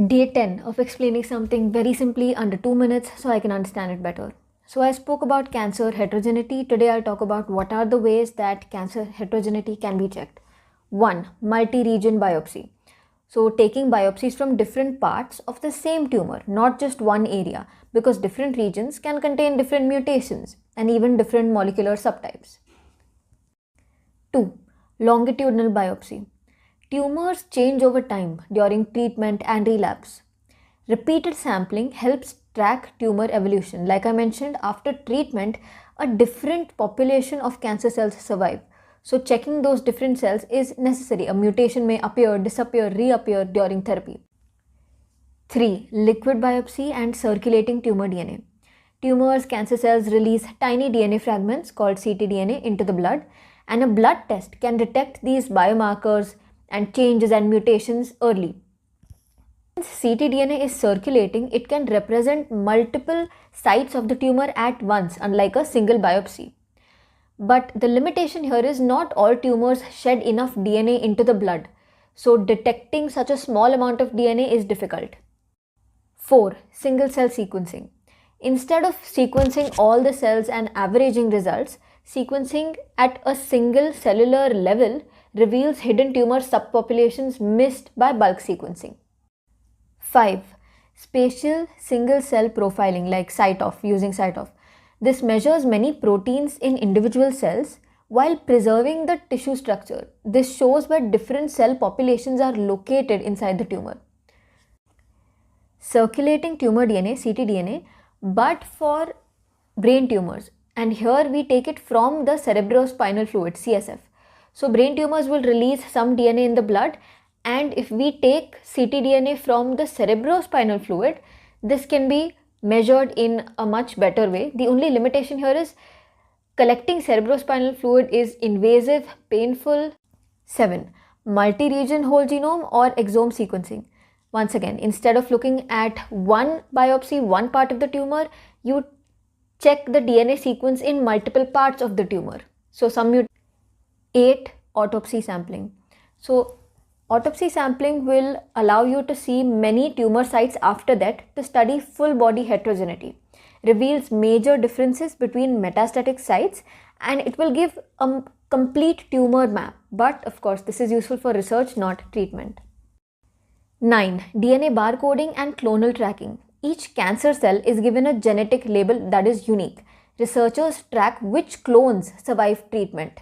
Day 10 of explaining something very simply under 2 minutes so I can understand it better. So I spoke about cancer heterogeneity. Today I'll talk about what are the ways that cancer heterogeneity can be checked. 1. Multi-region biopsy. So taking biopsies from different parts of the same tumor, not just one area, because different regions can contain different mutations and even different molecular subtypes. 2. Longitudinal biopsy. Tumors change over time during treatment and relapse. Repeated sampling helps track tumor evolution. Like I mentioned, after treatment, a different population of cancer cells survive. So checking those different cells is necessary. A mutation may appear, disappear, reappear during therapy. 3. Liquid biopsy and circulating tumor DNA. Tumors, cancer cells release tiny DNA fragments called ctDNA into the blood, and a blood test can detect these biomarkers and changes and mutations early. Since ctDNA is circulating, it can represent multiple sites of the tumor at once, unlike a single biopsy. But the limitation here is not all tumors shed enough DNA into the blood, so detecting such a small amount of DNA is difficult. 4. Single cell sequencing. Instead of sequencing all the cells and averaging results, sequencing at a single cellular level reveals hidden tumor subpopulations missed by bulk sequencing. 5. Spatial single cell profiling like using CyTOF. This measures many proteins in individual cells while preserving the tissue structure. This shows where different cell populations are located inside the tumor. Circulating tumor DNA, ctDNA, but for brain tumors. And here we take it from the cerebrospinal fluid, CSF. So brain tumors will release some DNA in the blood, and if we take ctDNA from the cerebrospinal fluid, this can be measured in a much better way. The only limitation here is collecting cerebrospinal fluid is invasive, painful. 7. Multi-region whole genome or exome sequencing. Once again, instead of looking at one biopsy, one part of the tumor, you check the DNA sequence in multiple parts of the tumor. So 8. Autopsy sampling. So autopsy sampling will allow you to see many tumor sites after that to study full body heterogeneity. Reveals major differences between metastatic sites, and it will give a complete tumor map. But of course, this is useful for research, not treatment. 9. DNA barcoding and clonal tracking. Each cancer cell is given a genetic label that is unique. Researchers track which clones survive treatment.